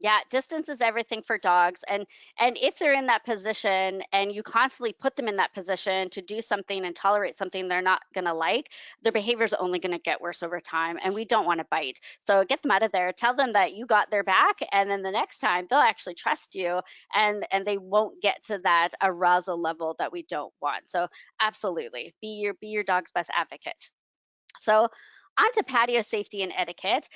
Speaker 2: Yeah, distance is everything for dogs. And if they're in that position and you constantly put them in that position to do something and tolerate something they're not going to like, their behavior is only going to get worse over time and we don't want to bite. So get them out of there. Tell them that you got their back and then the next time they'll actually trust you and they won't get to that arousal level that we don't want. So absolutely. Be your dog's best advocate. So on to patio safety and etiquette.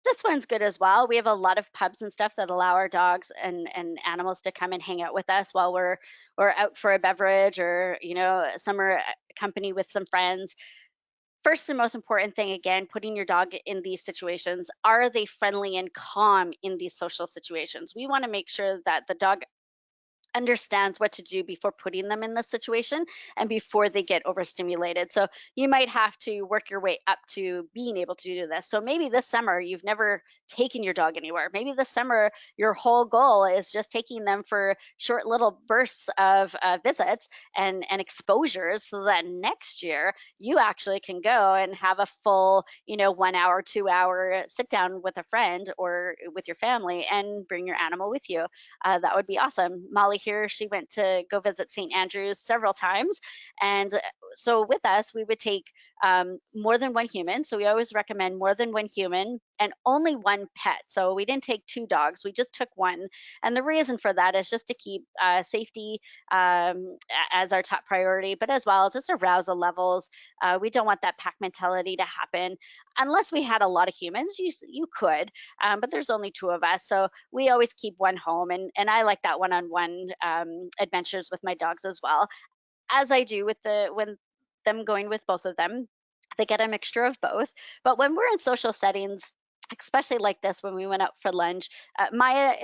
Speaker 2: This one's good as well. We have a lot of pubs and stuff that allow our dogs and animals to come and hang out with us while we're out for a beverage or, summer company with some friends. First and most important thing, again, putting your dog in these situations. Are they friendly and calm in these social situations? We want to make sure that the dog understands what to do before putting them in this situation and before they get overstimulated. So you might have to work your way up to being able to do this. So maybe this summer you've never taken your dog anywhere. Maybe this summer your whole goal is just taking them for short little bursts of visits and exposures so that next year you actually can go and have a full, 1 hour, 2 hour sit down with a friend or with your family and bring your animal with you. That would be awesome. Molly here, she went to go visit St. Andrews several times. And so with us, we would take more than one human. So we always recommend more than one human and only one pet. So we didn't take two dogs, we just took one. And the reason for that is just to keep safety as our top priority, but as well, just arousal levels. We don't want that pack mentality to happen. Unless we had a lot of humans, you could, but there's only two of us. So we always keep one home. And I like that one-on-one adventures with my dogs as well, as I do with them going with both of them. They get a mixture of both. But when we're in social settings, especially like this, when we went out for lunch, Maya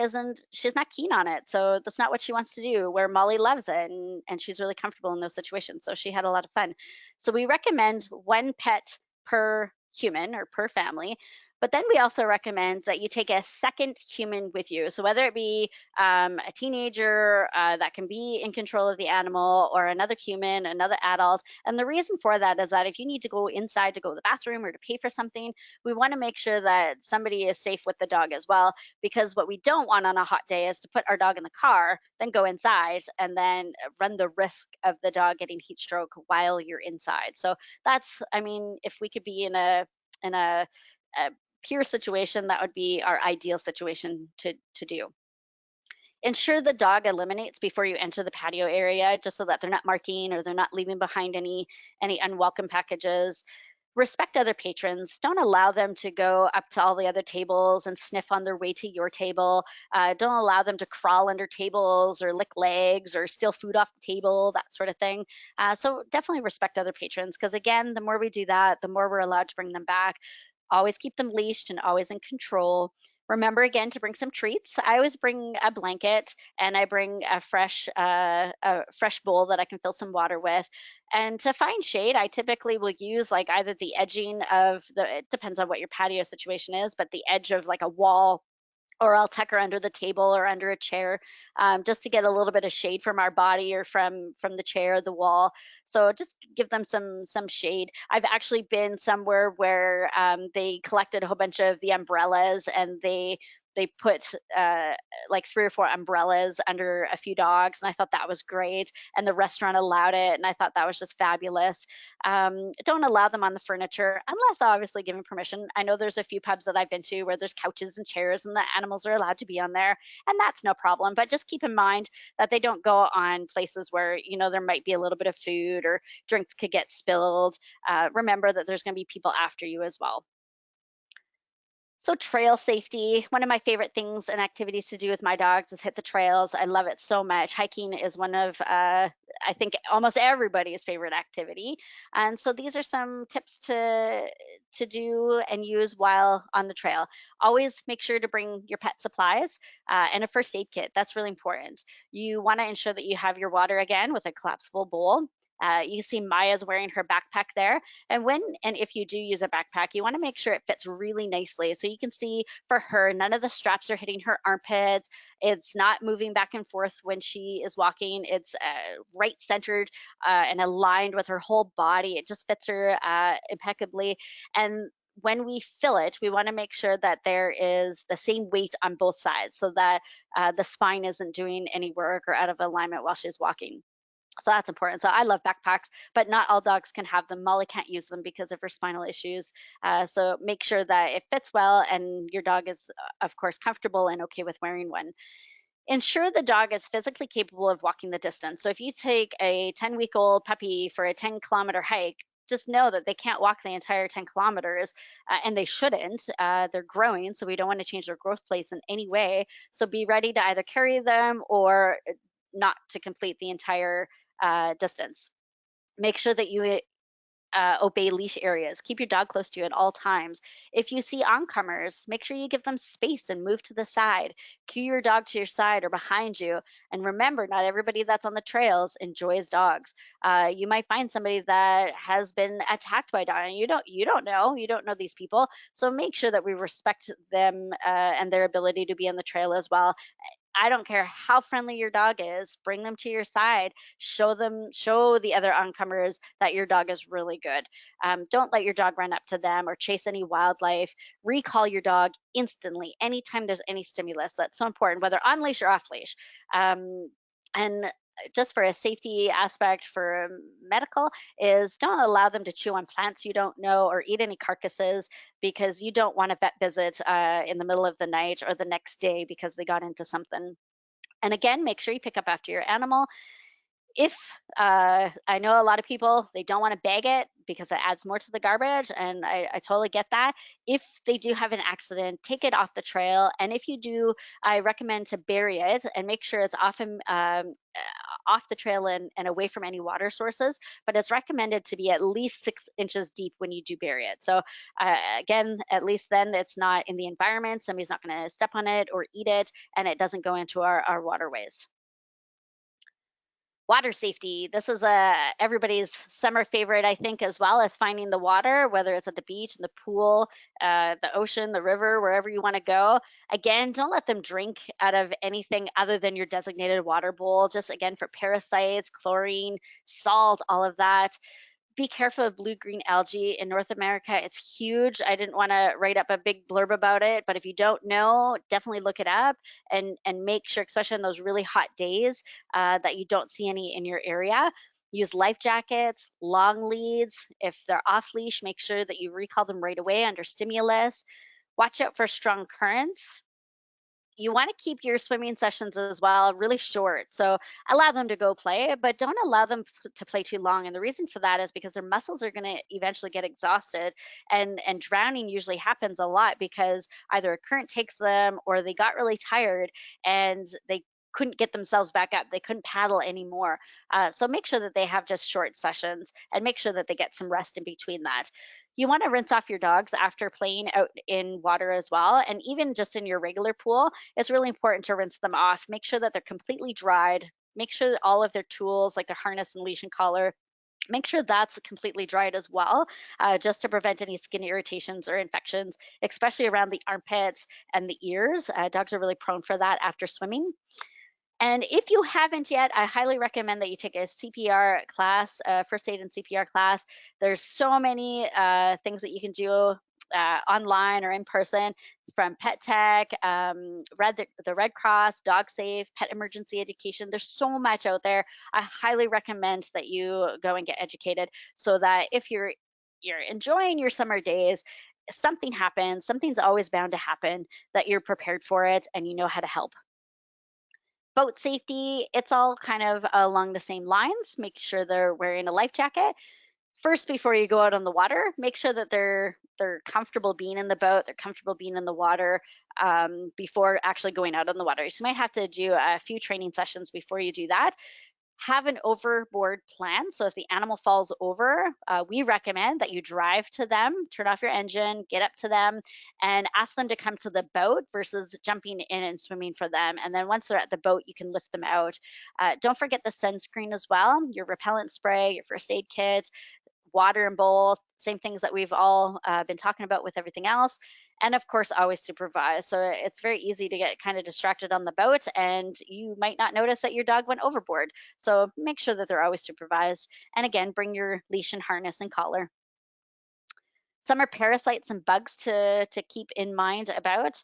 Speaker 2: she's not keen on it. So that's not what she wants to do, where Molly loves it and she's really comfortable in those situations. So she had a lot of fun. So we recommend one pet per human or per family. But then we also recommend that you take a second human with you. So whether it be a teenager that can be in control of the animal, or another human, another adult. And the reason for that is that if you need to go inside to go to the bathroom or to pay for something, we want to make sure that somebody is safe with the dog as well. Because what we don't want on a hot day is to put our dog in the car, then go inside, and then run the risk of the dog getting heat stroke while you're inside. So that's, I mean, if we could be in a peer situation, that would be our ideal situation to do. Ensure the dog eliminates before you enter the patio area, just so that they're not marking or they're not leaving behind any unwelcome packages. Respect other patrons. Don't allow them to go up to all the other tables and sniff on their way to your table. Don't allow them to crawl under tables or lick legs or steal food off the table, that sort of thing. So definitely respect other patrons, because again, the more we do that, the more we're allowed to bring them back. Always keep them leashed and always in control. Remember again to bring some treats. I always bring a blanket, and I bring a fresh bowl that I can fill some water with. And to find shade, I typically will use like either the edging of it depends on what your patio situation is, but the edge of like a wall, or I'll tuck her under the table or under a chair, just to get a little bit of shade from our body or from the chair or the wall. So just give them some shade. I've actually been somewhere where they collected a whole bunch of the umbrellas, and they put like 3 or 4 umbrellas under a few dogs, and I thought that was great. And the restaurant allowed it, and I thought that was just fabulous. Don't allow them on the furniture unless obviously given permission. I know there's a few pubs that I've been to where there's couches and chairs and the animals are allowed to be on there, and that's no problem. But just keep in mind that they don't go on places where, you know, there might be a little bit of food or drinks could get spilled. Remember that there's going to be people after you as well. So trail safety, one of my favorite things and activities to do with my dogs is hit the trails. I love it so much. Hiking is one of, I think, almost everybody's favorite activity. And so these are some tips to do and use while on the trail. Always make sure to bring your pet supplies and a first aid kit. That's really important. You want to ensure that you have your water again with a collapsible bowl. You see Maya's wearing her backpack there. And when and if you do use a backpack, you want to make sure it fits really nicely. So you can see for her, none of the straps are hitting her armpits. It's not moving back and forth when she is walking. It's right centered and aligned with her whole body. It just fits her impeccably. And when we fill it, we want to make sure that there is the same weight on both sides, so that the spine isn't doing any work or out of alignment while she's walking. So that's important. So I love backpacks, but not all dogs can have them. Molly can't use them because of her spinal issues. So make sure that it fits well and your dog is, of course, comfortable and okay with wearing one. Ensure the dog is physically capable of walking the distance. So if you take a 10-week-old puppy for a 10-kilometer hike, just know that they can't walk the entire 10 kilometers, and they shouldn't. They're growing, so we don't want to change their growth pace in any way. So be ready to either carry them or not to complete the entire distance. Make sure that you obey leash areas. Keep your dog close to you at all times. If you see oncomers, make sure you give them space and move to the side. Cue your dog to your side or behind you. And remember, not everybody that's on the trails enjoys dogs. You might find somebody that has been attacked by a dog, and you don't know these people. So make sure that we respect them and their ability to be on the trail as well. I don't care how friendly your dog is, bring them to your side, show the other oncomers that your dog is really good. Don't let your dog run up to them or chase any wildlife. Recall your dog instantly anytime there's any stimulus. That's so important, whether on leash or off leash. And just for a safety aspect for medical is don't allow them to chew on plants you don't know or eat any carcasses, because you don't want a vet visit in the middle of the night or the next day because they got into something. And again, make sure you pick up after your animal. If I know a lot of people, they don't want to bag it because it adds more to the garbage, and I totally get that. If they do have an accident, take it off the trail, and if you do, I recommend to bury it and make sure it's often off the trail and away from any water sources, but it's recommended to be at least 6 inches deep when you do bury it. So again, at least then it's not in the environment, somebody's not going to step on it or eat it, and it doesn't go into our waterways. Water safety. This is everybody's summer favorite, I think, as well as finding the water, whether it's at the beach, in the pool, the ocean, the river, wherever you want to go. Again, don't let them drink out of anything other than your designated water bowl. Just again, for parasites, chlorine, salt, all of that. Be careful of blue-green algae in North America. It's huge. I didn't want to write up a big blurb about it, but if you don't know, definitely look it up and make sure, especially on those really hot days, that you don't see any in your area. Use life jackets, long leads. If they're off leash, make sure that you recall them right away under stimulus. Watch out for strong currents. You want to keep your swimming sessions as well really short. So allow them to go play, but don't allow them to play too long. And the reason for that is because their muscles are going to eventually get exhausted, and drowning usually happens a lot because either a current takes them or they got really tired and they couldn't get themselves back up. They couldn't paddle anymore. So make sure that they have just short sessions and make sure that they get some rest in between that. You want to rinse off your dogs after playing out in water as well. And even just in your regular pool, it's really important to rinse them off. Make sure that they're completely dried. Make sure that all of their tools, like their harness and leash and collar, make sure that's completely dried as well, just to prevent any skin irritations or infections, especially around the armpits and the ears. Dogs are really prone for that after swimming. And if you haven't yet, I highly recommend that you take a CPR class, first aid and CPR class. There's so many things that you can do online or in person, from Pet Tech, the Red Cross, Dog Safe, Pet Emergency Education. There's so much out there. I highly recommend that you go and get educated so that if you're enjoying your summer days, something happens, something's always bound to happen, that you're prepared for it and you know how to help. Boat safety, it's all kind of along the same lines. Make sure they're wearing a life jacket. First, before you go out on the water, make sure that they're comfortable being in the boat, they're comfortable being in the water before actually going out on the water. So you might have to do a few training sessions before you do that. Have an overboard plan. So if the animal falls over, we recommend that you drive to them, turn off your engine, get up to them, and ask them to come to the boat versus jumping in and swimming for them. And then once they're at the boat, you can lift them out. Don't forget the sunscreen as well, your repellent spray, your first aid kit, water in bowl, same things that we've all been talking about with everything else. And of course, always supervise. So it's very easy to get kind of distracted on the boat and you might not notice that your dog went overboard. So make sure that they're always supervised. And again, bring your leash and harness and collar. Summer parasites and bugs to keep in mind about.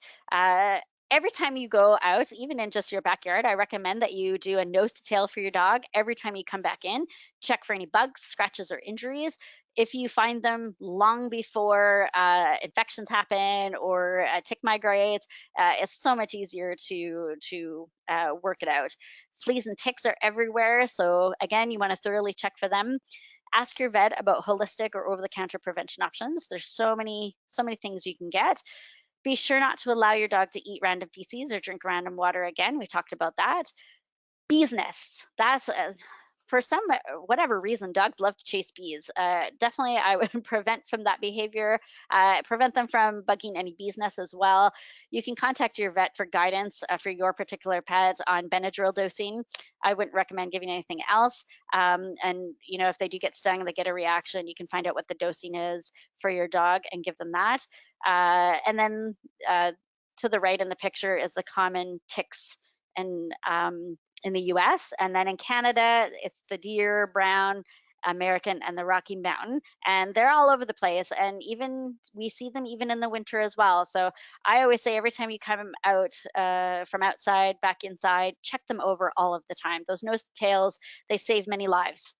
Speaker 2: Every time you go out, even in just your backyard, I recommend that you do a nose to tail for your dog. Every time you come back in, check for any bugs, scratches, or injuries. If you find them long before infections happen or tick migrates, it's so much easier to work it out. Fleas and ticks are everywhere, so again, you want to thoroughly check for them. Ask your vet about holistic or over-the-counter prevention options. There's so many things you can get. Be sure not to allow your dog to eat random feces or drink random water again. We talked about that. Bees nests. That's for some whatever reason, dogs love to chase bees. Definitely, I would prevent from that behavior. Prevent them from bugging any bees nests as well. You can contact your vet for guidance for your particular pet on Benadryl dosing. I wouldn't recommend giving anything else. And if they do get stung, they get a reaction, you can find out what the dosing is for your dog and give them that. And then to the right in the picture is the common ticks and in the US. And then in Canada, it's the deer, brown, American, and the Rocky Mountain. And they're all over the place. And even we see them even in the winter as well. So I always say every time you come out from outside back inside, check them over all of the time. Those nose to tails, they save many lives.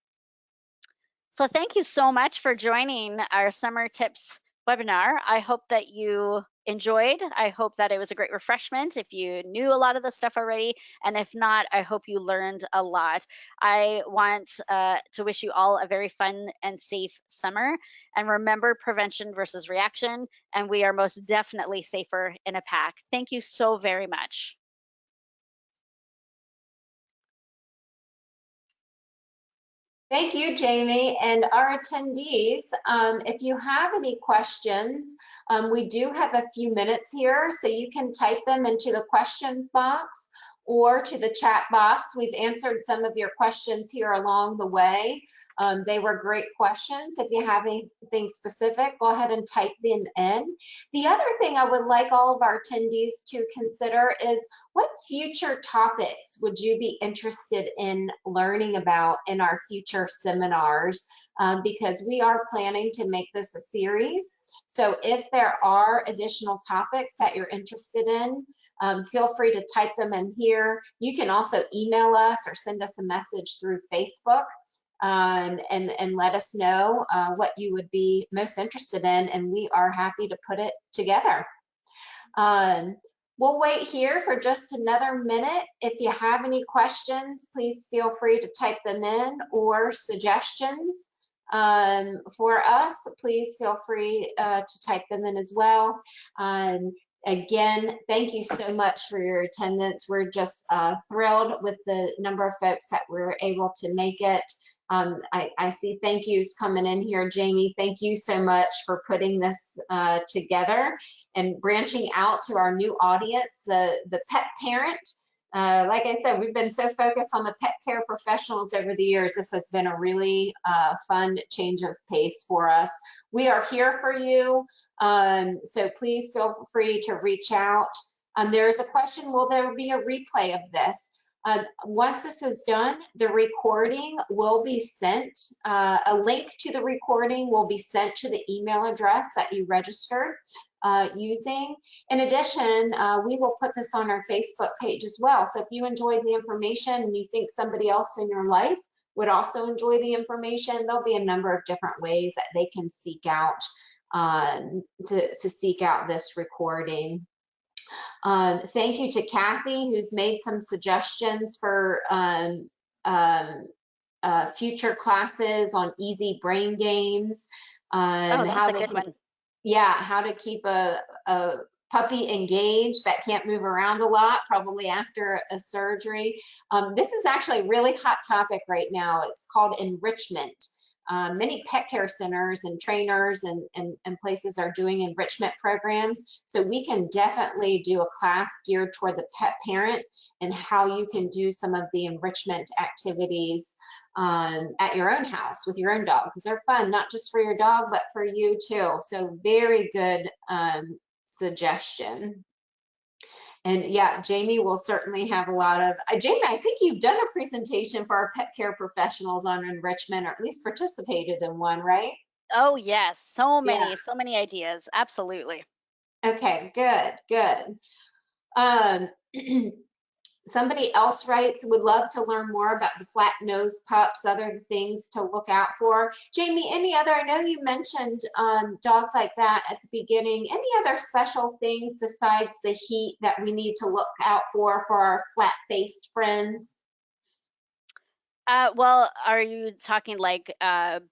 Speaker 2: So thank you so much for joining our Summer Tips webinar. I hope that you enjoyed. I hope that it was a great refreshment if you knew a lot of the stuff already. And if not, I hope you learned a lot. I want to wish you all a very fun and safe summer. And remember, prevention versus reaction. And we are most definitely safer in a pack. Thank you so very much.
Speaker 1: Thank you, Jamie. And our attendees, if you have any questions, we do have a few minutes here, so you can type them into the questions box or to the chat box. We've answered some of your questions here along the way. They were great questions. If you have anything specific, go ahead and type them in. The other thing I would like all of our attendees to consider is, what future topics would you be interested in learning about in our future seminars? Because we are planning to make this a series. So if there are additional topics that you're interested in, feel free to type them in here. You can also email us or send us a message through Facebook, and let us know what you would be most interested in, and we are happy to put it together. We'll wait here for just another minute. If you have any questions, please feel free to type them in, or suggestions for us, please feel free to type them in as well. Again, thank you so much for your attendance. We're just thrilled with the number of folks that were able to make it. I see thank yous coming in here. Jamie, thank you so much for putting this together and branching out to our new audience, the pet parent. Like I said, we've been so focused on the pet care professionals over the years. This has been a really fun change of pace for us. We are here for you, so please feel free to reach out. There's a question, will there be a replay of this? Once this is done, the recording will be sent. A link to the recording will be sent to the email address that you registered using. In addition, we will put this on our Facebook page as well. So if you enjoyed the information and you think somebody else in your life would also enjoy the information, there'll be a number of different ways that they can seek out to seek out this recording. Thank you to Kathy, who's made some suggestions for future classes on easy brain games.
Speaker 2: Oh, that's a good one.
Speaker 1: Yeah, how to keep a puppy engaged that can't move around a lot, probably after a surgery. This is actually a really hot topic right now. It's called enrichment. Many pet care centers and trainers and places are doing enrichment programs. So we can definitely do a class geared toward the pet parent and how you can do some of the enrichment activities at your own house with your own dog, because they're fun, not just for your dog, but for you too. So very good suggestion. And yeah, Jamie will certainly have a lot of, Jamie, I think you've done a presentation for our pet care professionals on enrichment, or at least participated in one, right?
Speaker 2: Oh, yes.
Speaker 1: Yeah.
Speaker 2: So many ideas. Absolutely.
Speaker 1: Okay, good, good. Um, Somebody else writes, would love to learn more about the flat nose pups, other things to look out for. Jamie, any other, I know you mentioned dogs like that at the beginning, any other special things besides the heat that we need to look out for our flat-faced friends?
Speaker 2: Well, are you talking like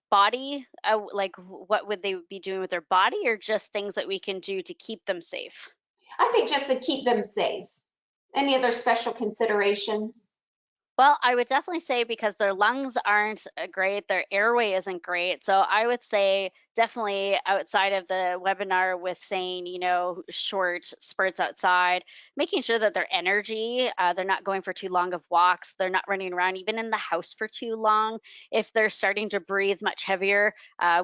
Speaker 2: body? Like what would they be doing with their body, or just things that we can do to keep them safe?
Speaker 1: I think just to keep them safe. Any other special considerations?
Speaker 2: Well, I would definitely say, because their lungs aren't great, their airway isn't great. So I would say definitely, outside of the webinar with saying, short spurts outside, making sure that their energy, they're not going for too long of walks, they're not running around even in the house for too long. If they're starting to breathe much heavier,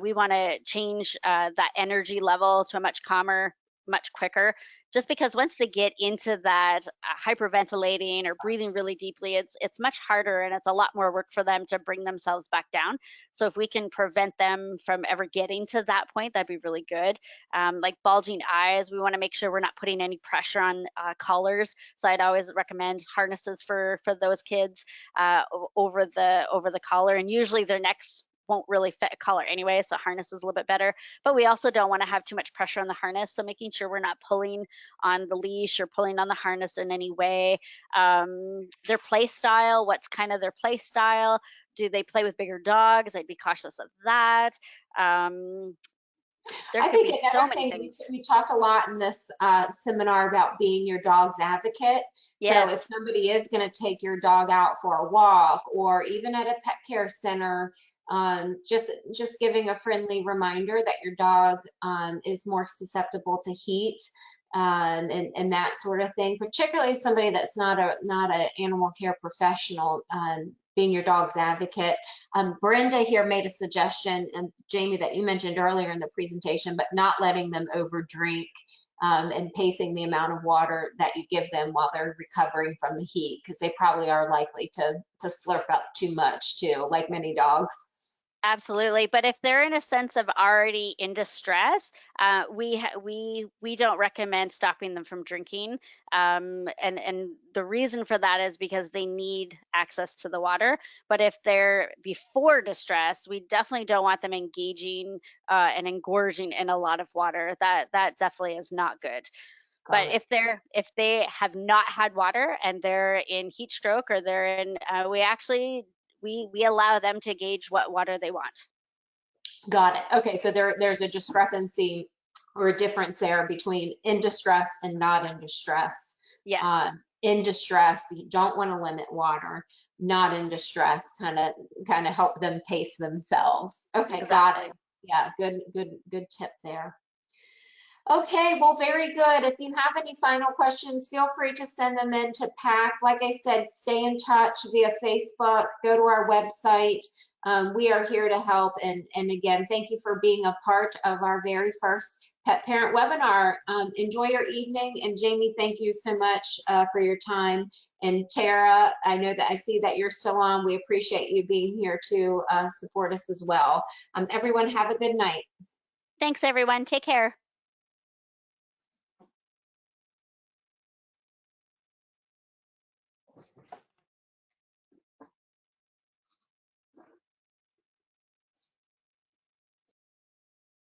Speaker 2: we want to change that energy level to a much calmer, much quicker, just because once they get into that hyperventilating or breathing really deeply, it's much harder, and it's a lot more work for them to bring themselves back down. So if we can prevent them from ever getting to that point, that'd be really good. Like bulging eyes, we want to make sure we're not putting any pressure on collars. So I'd always recommend harnesses for those kids over the collar, and usually their necks won't really fit a collar anyway, so harness is a little bit better. But we also don't want to have too much pressure on the harness, so making sure we're not pulling on the leash or pulling on the harness in any way. Their play style, what's kind of their play style? Do they play with bigger dogs? I'd be cautious of that. There
Speaker 1: I
Speaker 2: could
Speaker 1: think
Speaker 2: be
Speaker 1: another
Speaker 2: so many
Speaker 1: thing,
Speaker 2: things.
Speaker 1: we talked a lot in this seminar about being your dog's advocate. So if
Speaker 2: Yes,
Speaker 1: somebody is going to take your dog out for a walk, or even at a pet care center, just giving a friendly reminder that your dog is more susceptible to heat, and that sort of thing. Particularly somebody that's not a animal care professional, being your dog's advocate. Brenda here made a suggestion, and Jamie, that you mentioned earlier in the presentation, but not letting them over drink, and pacing the amount of water that you give them while they're recovering from the heat, because they probably are likely to slurp up too much too, like many dogs.
Speaker 2: absolutely. But if they're in a sense of already in distress, we don't recommend stopping them from drinking. And the reason for that is because they need access to the water. But if they're before distress, we definitely don't want them engaging and engorging in a lot of water. That definitely is not good.
Speaker 1: Got
Speaker 2: But
Speaker 1: it.
Speaker 2: if they have not had water and they're in heat stroke, or they're in, we actually we allow them to gauge what water they want.
Speaker 1: Got it. Okay, so there's a discrepancy or a difference there between in distress and not in distress.
Speaker 2: Yes,
Speaker 1: In distress, you don't want to limit water. Not in distress, kind of help them pace themselves. Okay, got it.
Speaker 2: exactly.
Speaker 1: Yeah, good tip there. Okay, well, very good. If you have any final questions, feel free to send them in to PAC. Like I said, stay in touch via Facebook, go to our website. We are here to help. And again, thank you for being a part of our very first pet parent webinar. Enjoy your evening. And Jamie, thank you so much for your time. And Tara, I know that I see that you're still on. We appreciate you being here to support us as well. Everyone, have a good night.
Speaker 2: Thanks, everyone. Take care.